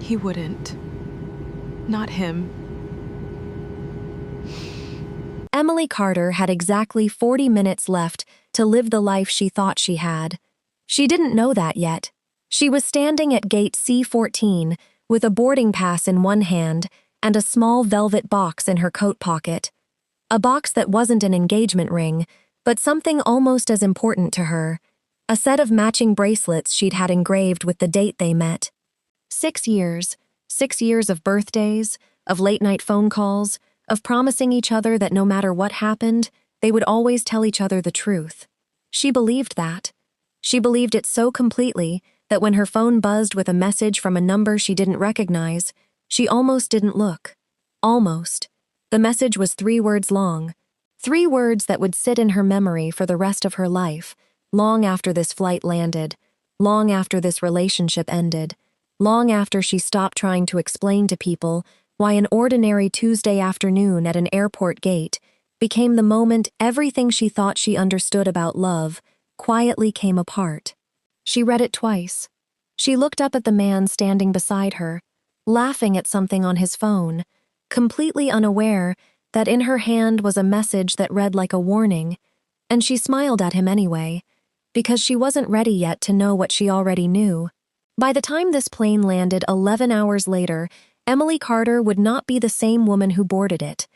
He wouldn't. Not him. Emily Carter had exactly 40 minutes left to live the life she thought she had. She didn't know that yet. She was standing at gate C14 with a boarding pass in one hand and a small velvet box in her coat pocket. A box that wasn't an engagement ring, but something almost as important to her. A set of matching bracelets she'd had engraved with the date they met. 6 years. 6 years of birthdays, of late-night phone calls, of promising each other that no matter what happened, they would always tell each other the truth. She believed that. She believed it so completely that when her phone buzzed with a message from a number she didn't recognize, she almost didn't look. Almost. The message was 3 words long. 3 words that would sit in her memory for the rest of her life, long after this flight landed, long after this relationship ended, long after she stopped trying to explain to people why an ordinary Tuesday afternoon at an airport gate became the moment everything she thought she understood about love quietly came apart. She read it twice. She looked up at the man standing beside her, laughing at something on his phone, completely unaware that in her hand was a message that read like a warning, and she smiled at him anyway, because she wasn't ready yet to know what she already knew. By the time this plane landed 11 hours later, Emily Carter would not be the same woman who boarded it,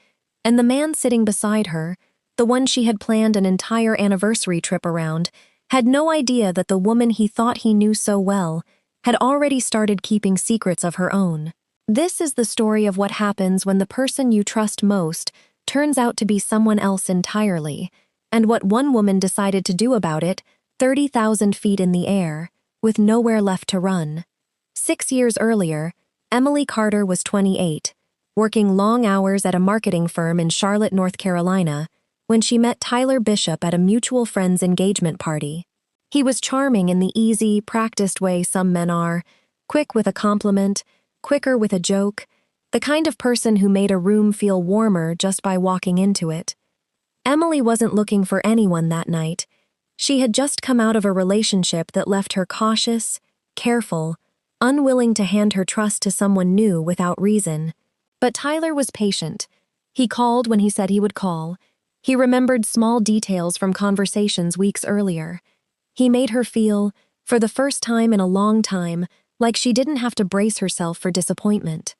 and the man sitting beside her, the one she had planned an entire anniversary trip around, had no idea that the woman he thought he knew so well had already started keeping secrets of her own. This is the story of what happens when the person you trust most turns out to be someone else entirely, and what one woman decided to do about it 30,000 feet in the air, with nowhere left to run. 6 years earlier, Emily Carter was 28, working long hours at a marketing firm in Charlotte, North Carolina, when she met Tyler Bishop at a mutual friend's engagement party. He was charming in the easy, practiced way some men are, quick with a compliment, quicker with a joke, the kind of person who made a room feel warmer just by walking into it. Emily wasn't looking for anyone that night. She had just come out of a relationship that left her cautious, careful, unwilling to hand her trust to someone new without reason. But Tyler was patient. He called when he said he would call. He remembered small details from conversations weeks earlier. He made her feel, for the first time in a long time, like she didn't have to brace herself for disappointment.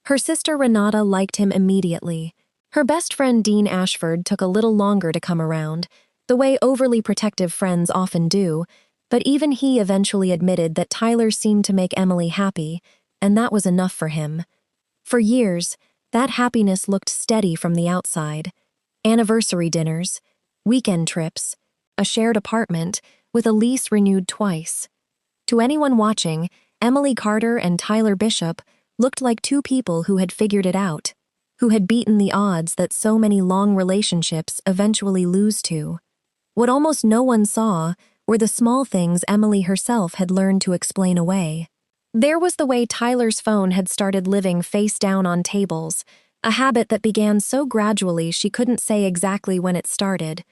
Her sister Renata liked him immediately. Her best friend Dean Ashford took a little longer to come around, the way overly protective friends often do, but even he eventually admitted that Tyler seemed to make Emily happy, and that was enough for him. For years, that happiness looked steady from the outside. Anniversary dinners, weekend trips, a shared apartment with a lease renewed twice. To anyone watching, Emily Carter and Tyler Bishop looked like 2 people who had figured it out, who had beaten the odds that so many long relationships eventually lose to. What almost no one saw were the small things Emily herself had learned to explain away. There was the way Tyler's phone had started living face down on tables, a habit that began so gradually she couldn't say exactly when it started.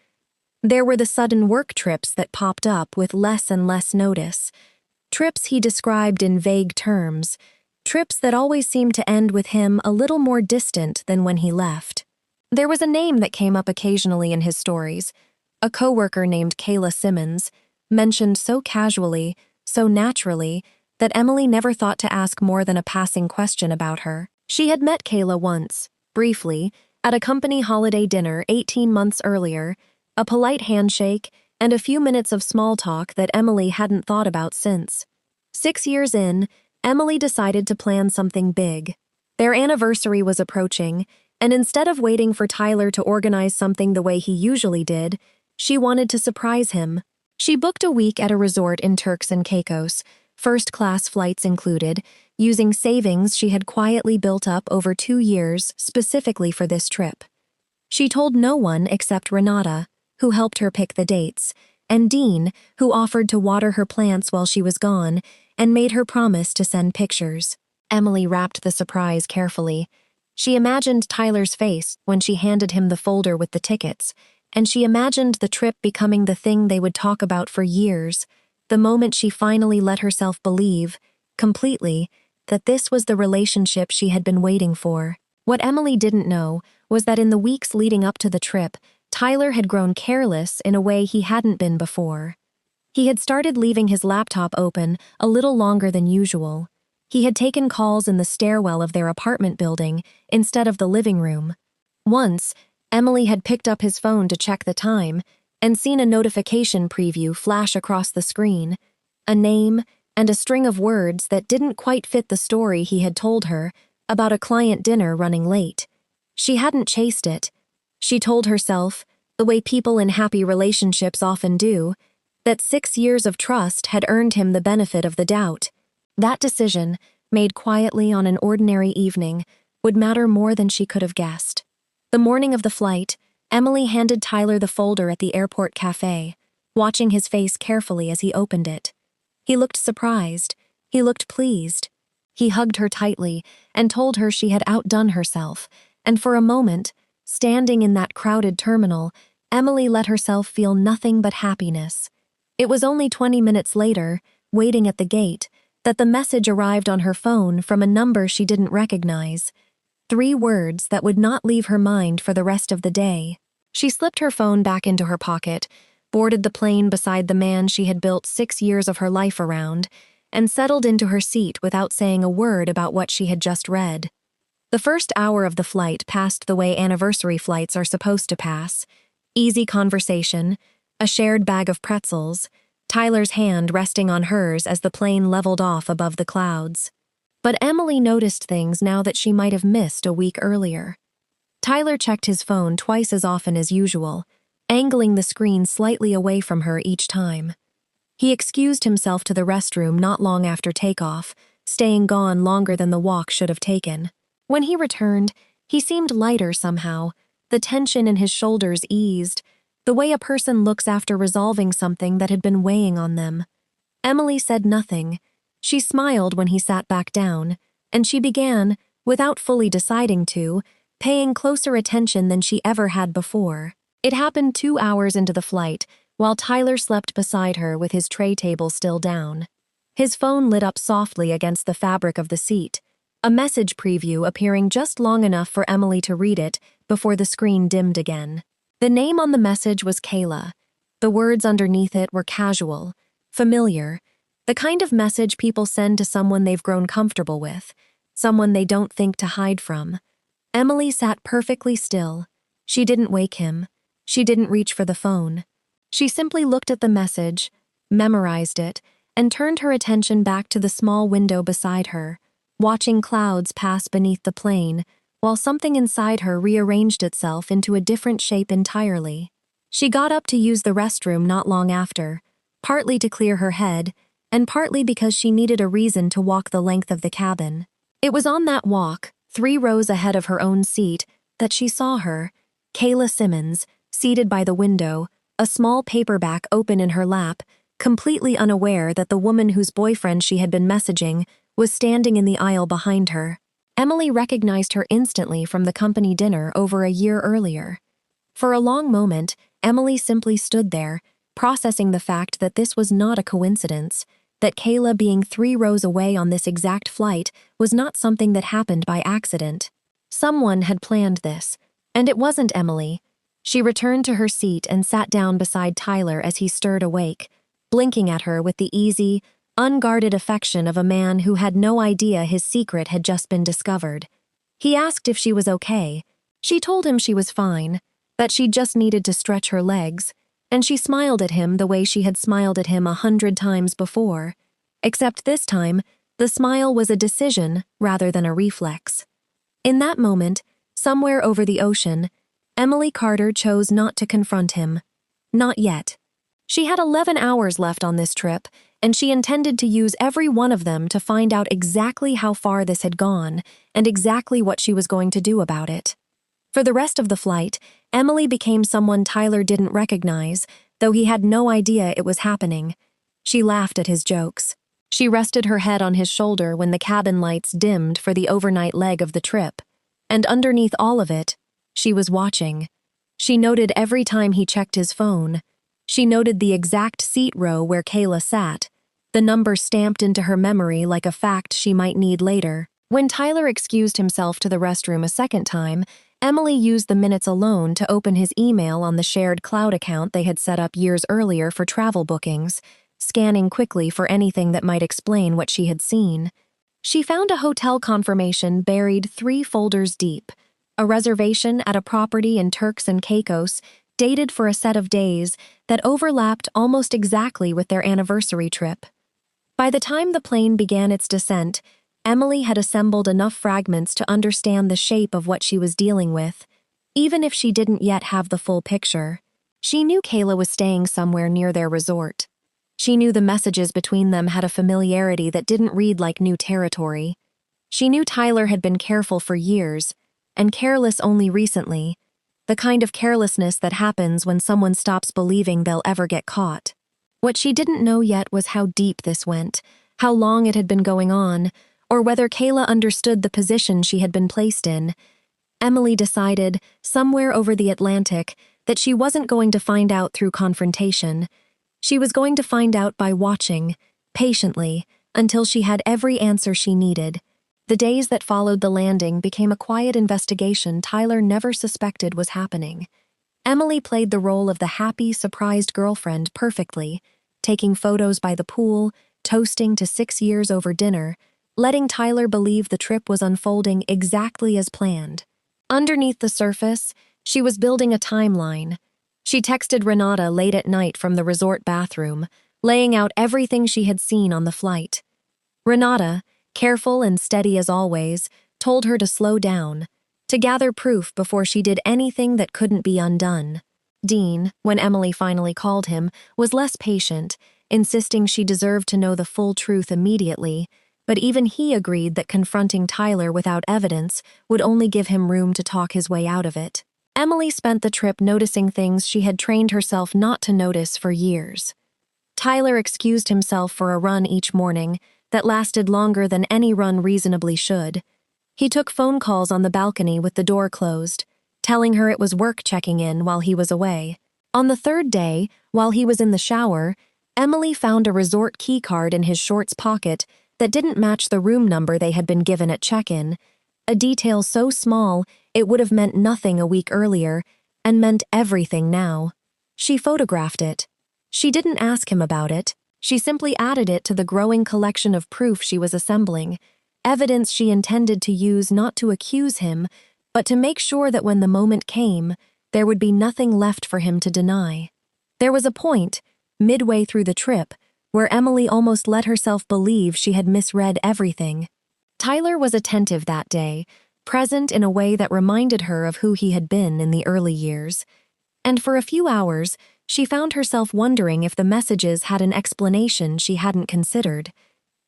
There were the sudden work trips that popped up with less and less notice, trips he described in vague terms, trips that always seemed to end with him a little more distant than when he left. There was a name that came up occasionally in his stories, a coworker named Kayla Simmons, mentioned so casually, so naturally, that Emily never thought to ask more than a passing question about her. She had met Kayla once, briefly, at a company holiday dinner 18 months earlier, a polite handshake, and a few minutes of small talk that Emily hadn't thought about since. 6 years in, Emily decided to plan something big. Their anniversary was approaching, and instead of waiting for Tyler to organize something the way he usually did, she wanted to surprise him. She booked a week at a resort in Turks and Caicos, first-class flights included, using savings she had quietly built up over 2 years specifically for this trip. She told no one except Renata, who helped her pick the dates, and Dean, who offered to water her plants while she was gone and made her promise to send pictures. Emily wrapped the surprise carefully. She imagined Tyler's face when she handed him the folder with the tickets, and she imagined the trip becoming the thing they would talk about for years, the moment she finally let herself believe, completely, that this was the relationship she had been waiting for. What Emily didn't know was that in the weeks leading up to the trip, Tyler had grown careless in a way he hadn't been before. He had started leaving his laptop open a little longer than usual. He had taken calls in the stairwell of their apartment building instead of the living room. Once, Emily had picked up his phone to check the time and seen a notification preview flash across the screen, a name and a string of words that didn't quite fit the story he had told her about a client dinner running late. She hadn't chased it. She told herself, the way people in happy relationships often do, that 6 years of trust had earned him the benefit of the doubt. That decision, made quietly on an ordinary evening, would matter more than she could have guessed. The morning of the flight, Emily handed Tyler the folder at the airport cafe, watching his face carefully as he opened it. He looked surprised. He looked pleased. He hugged her tightly and told her she had outdone herself, and for a moment, standing in that crowded terminal, Emily let herself feel nothing but happiness. It was only 20 minutes later, waiting at the gate, that the message arrived on her phone from a number she didn't recognize. 3 words that would not leave her mind for the rest of the day. She slipped her phone back into her pocket, boarded the plane beside the man she had built 6 years of her life around, and settled into her seat without saying a word about what she had just read. The first hour of the flight passed the way anniversary flights are supposed to pass. Easy conversation, a shared bag of pretzels, Tyler's hand resting on hers as the plane leveled off above the clouds. But Emily noticed things now that she might have missed a week earlier. Tyler checked his phone twice as often as usual, angling the screen slightly away from her each time. He excused himself to the restroom not long after takeoff, staying gone longer than the walk should have taken. When he returned, he seemed lighter somehow. The tension in his shoulders eased, the way a person looks after resolving something that had been weighing on them. Emily said nothing. She smiled when he sat back down, and she began, without fully deciding to, paying closer attention than she ever had before. It happened 2 hours into the flight, while Tyler slept beside her with his tray table still down. His phone lit up softly against the fabric of the seat, a message preview appearing just long enough for Emily to read it before the screen dimmed again. The name on the message was Kayla. The words underneath it were casual, familiar, the kind of message people send to someone they've grown comfortable with, someone they don't think to hide from. Emily sat perfectly still. She didn't wake him. She didn't reach for the phone. She simply looked at the message, memorized it, and turned her attention back to the small window beside her, watching clouds pass beneath the plane, while something inside her rearranged itself into a different shape entirely. She got up to use the restroom not long after, partly to clear her head, and partly because she needed a reason to walk the length of the cabin. It was on that walk, 3 rows ahead of her own seat, that she saw her, Kayla Simmons, seated by the window, a small paperback open in her lap, completely unaware that the woman whose boyfriend she had been messaging was standing in the aisle behind her. Emily recognized her instantly from the company dinner over a year earlier. For a long moment, Emily simply stood there, processing the fact that this was not a coincidence, that Kayla being 3 rows away on this exact flight was not something that happened by accident. Someone had planned this, and it wasn't Emily. She returned to her seat and sat down beside Tyler as he stirred awake, blinking at her with the easy, unguarded affection of a man who had no idea his secret had just been discovered. He asked if she was okay. She told him she was fine, that she just needed to stretch her legs, and she smiled at him the way she had smiled at him 100 times before. Except this time, the smile was a decision rather than a reflex. In that moment, somewhere over the ocean, Emily Carter chose not to confront him. Not yet. She had 11 hours left on this trip, and she intended to use every one of them to find out exactly how far this had gone and exactly what she was going to do about it. For the rest of the flight, Emily became someone Tyler didn't recognize, though he had no idea it was happening. She laughed at his jokes. She rested her head on his shoulder when the cabin lights dimmed for the overnight leg of the trip, and underneath all of it, she was watching. She noted every time he checked his phone. She noted the exact seat row where Kayla sat, the number stamped into her memory like a fact she might need later. When Tyler excused himself to the restroom a second time, Emily used the minutes alone to open his email on the shared cloud account they had set up years earlier for travel bookings, scanning quickly for anything that might explain what she had seen. She found a hotel confirmation buried 3 folders deep, a reservation at a property in Turks and Caicos, dated for a set of days that overlapped almost exactly with their anniversary trip. By the time the plane began its descent, Emily had assembled enough fragments to understand the shape of what she was dealing with, even if she didn't yet have the full picture. She knew Kayla was staying somewhere near their resort. She knew the messages between them had a familiarity that didn't read like new territory. She knew Tyler had been careful for years, and careless only recently, the kind of carelessness that happens when someone stops believing they'll ever get caught. What she didn't know yet was how deep this went, how long it had been going on, or whether Kayla understood the position she had been placed in. Emily decided, somewhere over the Atlantic, that she wasn't going to find out through confrontation. She was going to find out by watching, patiently, until she had every answer she needed. The days that followed the landing became a quiet investigation Tyler never suspected was happening. Emily played the role of the happy, surprised girlfriend perfectly, taking photos by the pool, toasting to 6 years over dinner, letting Tyler believe the trip was unfolding exactly as planned. Underneath the surface, she was building a timeline. She texted Renata late at night from the resort bathroom, laying out everything she had seen on the flight. Renata, careful and steady as always, told her to slow down, to gather proof before she did anything that couldn't be undone. Dean, when Emily finally called him, was less patient, insisting she deserved to know the full truth immediately, but even he agreed that confronting Tyler without evidence would only give him room to talk his way out of it. Emily spent the trip noticing things she had trained herself not to notice for years. Tyler excused himself for a run each morning that lasted longer than any run reasonably should. He took phone calls on the balcony with the door closed, telling her it was work checking in while he was away. On the 3rd day, while he was in the shower, Emily found a resort keycard in his shorts pocket that didn't match the room number they had been given at check-in, a detail so small it would have meant nothing a week earlier and meant everything now. She photographed it. She didn't ask him about it. She simply added it to the growing collection of proof she was assembling, evidence she intended to use not to accuse him, but to make sure that when the moment came, there would be nothing left for him to deny. There was a point, midway through the trip, where Emily almost let herself believe she had misread everything. Tyler was attentive that day, present in a way that reminded her of who he had been in the early years. And for a few hours, she found herself wondering if the messages had an explanation she hadn't considered.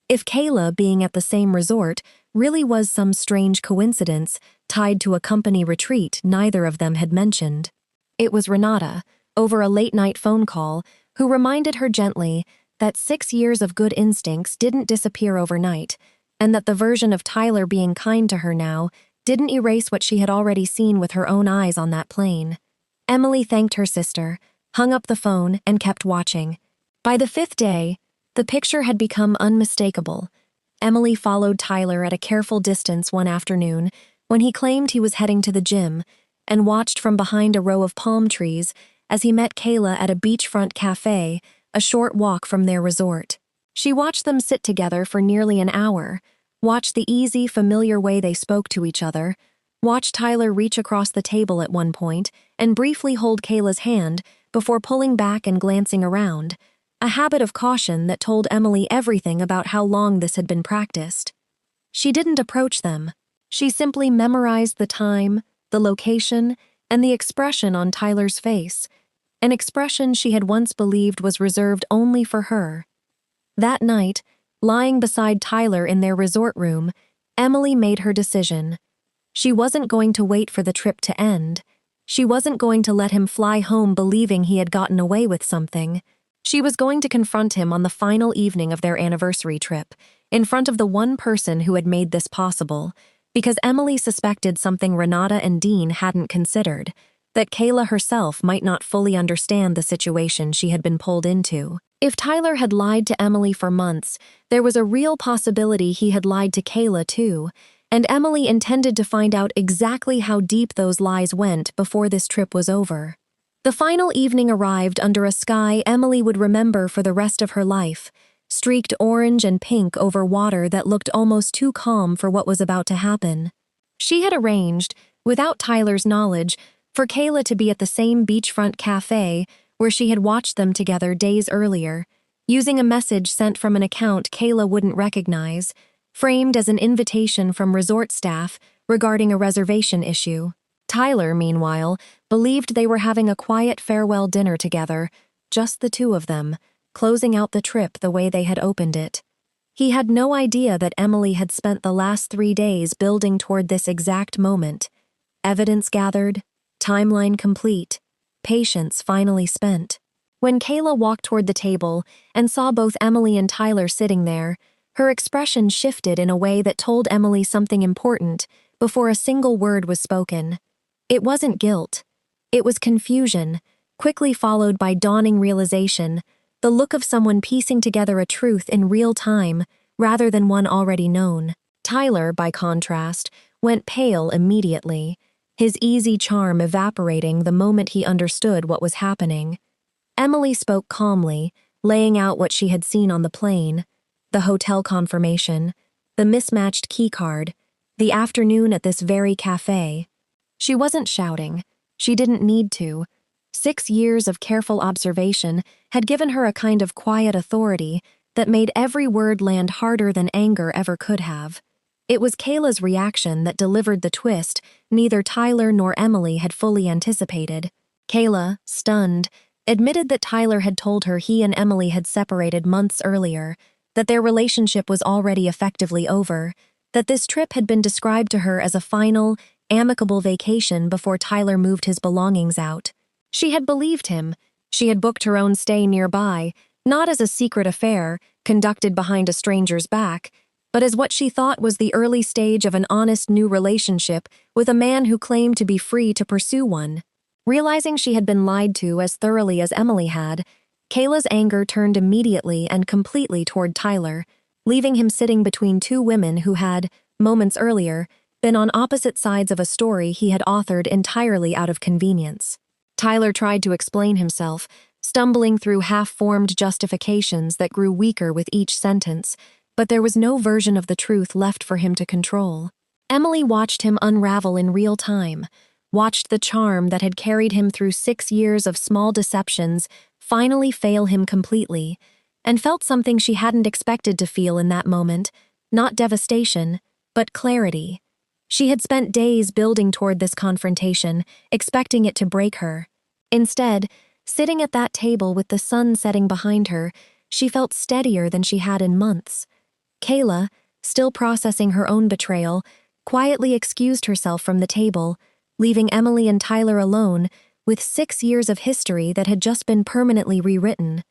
If Kayla being at the same resort really was some strange coincidence tied to a company retreat neither of them had mentioned. It was Renata, over a late-night phone call, who reminded her gently that 6 years of good instincts didn't disappear overnight, and that the version of Tyler being kind to her now didn't erase what she had already seen with her own eyes on that plane. Emily thanked her sister, hung up the phone, and kept watching. By the 5th day, the picture had become unmistakable. Emily followed Tyler at a careful distance one afternoon when he claimed he was heading to the gym, and watched from behind a row of palm trees as he met Kayla at a beachfront cafe, a short walk from their resort. She watched them sit together for nearly an hour, watched the easy, familiar way they spoke to each other, watched Tyler reach across the table at one point and briefly hold Kayla's hand before pulling back and glancing around, a habit of caution that told Emily everything about how long this had been practiced. She didn't approach them. She simply memorized the time, the location, and the expression on Tyler's face, an expression she had once believed was reserved only for her. That night, lying beside Tyler in their resort room, Emily made her decision. She wasn't going to wait for the trip to end. She wasn't going to let him fly home believing he had gotten away with something. She was going to confront him on the final evening of their anniversary trip, in front of the one person who had made this possible, because Emily suspected something Renata and Dean hadn't considered, that Kayla herself might not fully understand the situation she had been pulled into. If Tyler had lied to Emily for months, there was a real possibility he had lied to Kayla too, and Emily intended to find out exactly how deep those lies went before this trip was over. The final evening arrived under a sky Emily would remember for the rest of her life, streaked orange and pink over water that looked almost too calm for what was about to happen. She had arranged, without Tyler's knowledge, for Kayla to be at the same beachfront cafe where she had watched them together days earlier, using a message sent from an account Kayla wouldn't recognize, framed as an invitation from resort staff regarding a reservation issue. Tyler, meanwhile, believed they were having a quiet farewell dinner together, just the two of them, closing out the trip the way they had opened it. He had no idea that Emily had spent the last 3 days building toward this exact moment. Evidence gathered, timeline complete, patience finally spent. When Kayla walked toward the table and saw both Emily and Tyler sitting there, her expression shifted in a way that told Emily something important before a single word was spoken. It wasn't guilt. It was confusion, quickly followed by dawning realization, the look of someone piecing together a truth in real time rather than one already known. Tyler, by contrast, went pale immediately, his easy charm evaporating the moment he understood what was happening. Emily spoke calmly, laying out what she had seen on the plane, the hotel confirmation, the mismatched keycard, the afternoon at this very cafe. She wasn't shouting. She didn't need to. 6 years of careful observation had given her a kind of quiet authority that made every word land harder than anger ever could have. It was Kayla's reaction that delivered the twist neither Tyler nor Emily had fully anticipated. Kayla, stunned, admitted that Tyler had told her he and Emily had separated months earlier, that their relationship was already effectively over, that this trip had been described to her as a final, amicable vacation before Tyler moved his belongings out. She had believed him. She had booked her own stay nearby, not as a secret affair conducted behind a stranger's back, but as what she thought was the early stage of an honest new relationship with a man who claimed to be free to pursue one. Realizing she had been lied to as thoroughly as Emily had, Kayla's anger turned immediately and completely toward Tyler, leaving him sitting between two women who had, moments earlier, been on opposite sides of a story he had authored entirely out of convenience. Tyler tried to explain himself, stumbling through half-formed justifications that grew weaker with each sentence, but there was no version of the truth left for him to control. Emily watched him unravel in real time, watched the charm that had carried him through 6 years of small deceptions finally fail him completely, and felt something she hadn't expected to feel in that moment, not devastation, but clarity. She had spent days building toward this confrontation, expecting it to break her. Instead, sitting at that table with the sun setting behind her, she felt steadier than she had in months. Kayla, still processing her own betrayal, quietly excused herself from the table, leaving Emily and Tyler alone with 6 years of history that had just been permanently rewritten.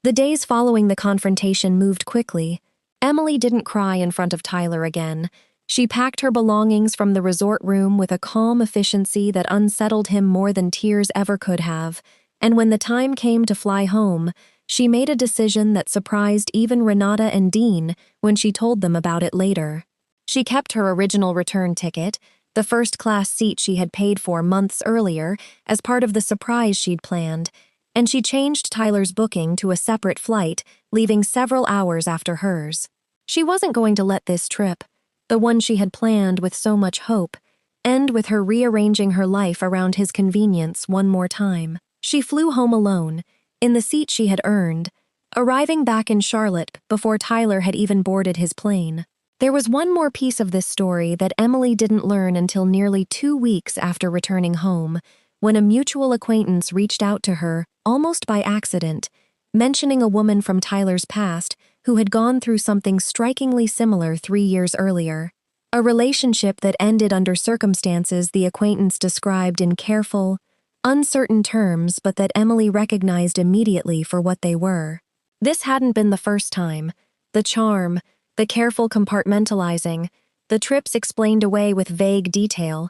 The days following the confrontation moved quickly. Emily didn't cry in front of Tyler again. She packed her belongings from the resort room with a calm efficiency that unsettled him more than tears ever could have, and when the time came to fly home, she made a decision that surprised even Renata and Dean when she told them about it later. She kept her original return ticket, the first-class seat she had paid for months earlier as part of the surprise she'd planned, and she changed Tyler's booking to a separate flight, leaving several hours after hers. She wasn't going to let this trip, the one she had planned with so much hope, end with her rearranging her life around his convenience one more time. She flew home alone, in the seat she had earned, arriving back in Charlotte before Tyler had even boarded his plane. There was one more piece of this story that Emily didn't learn until nearly 2 weeks after returning home, when a mutual acquaintance reached out to her, almost by accident, mentioning a woman from Tyler's past who had gone through something strikingly similar 3 years earlier. A relationship that ended under circumstances the acquaintance described in careful, uncertain terms, but that Emily recognized immediately for what they were. This hadn't been the first time. The charm, the careful compartmentalizing, the trips explained away with vague detail,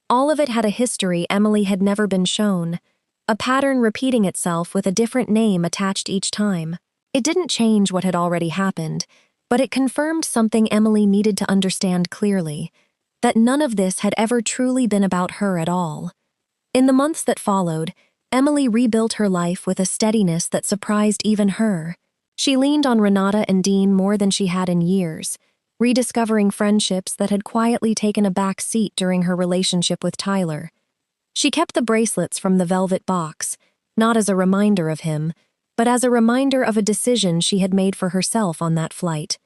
all of it had a history Emily had never been shown, a pattern repeating itself with a different name attached each time. It didn't change what had already happened, but it confirmed something Emily needed to understand clearly, that none of this had ever truly been about her at all. In the months that followed, Emily rebuilt her life with a steadiness that surprised even her. She leaned on Renata and Dean more than she had in years, rediscovering friendships that had quietly taken a back seat during her relationship with Tyler. She kept the bracelets from the velvet box, not as a reminder of him, but as a reminder of a decision she had made for herself on that flight.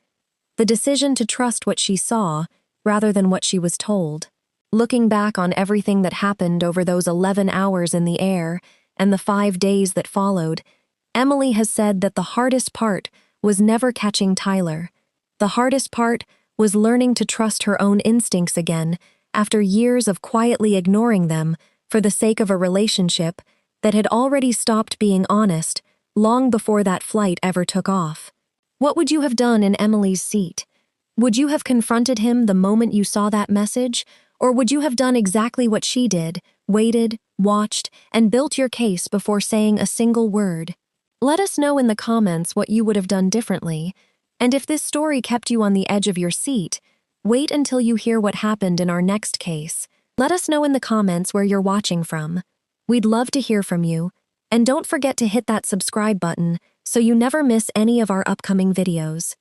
The decision to trust what she saw, rather than what she was told. Looking back on everything that happened over those 11 hours in the air and the 5 days that followed, Emily has said that the hardest part was never catching Tyler. The hardest part was learning to trust her own instincts again after years of quietly ignoring them for the sake of a relationship that had already stopped being honest long before that flight ever took off. What would you have done in Emily's seat? Would you have confronted him the moment you saw that message? Or would you have done exactly what she did, waited, watched, and built your case before saying a single word? Let us know in the comments what you would have done differently. And if this story kept you on the edge of your seat, wait until you hear what happened in our next case. Let us know in the comments where you're watching from. We'd love to hear from you. And don't forget to hit that subscribe button so you never miss any of our upcoming videos.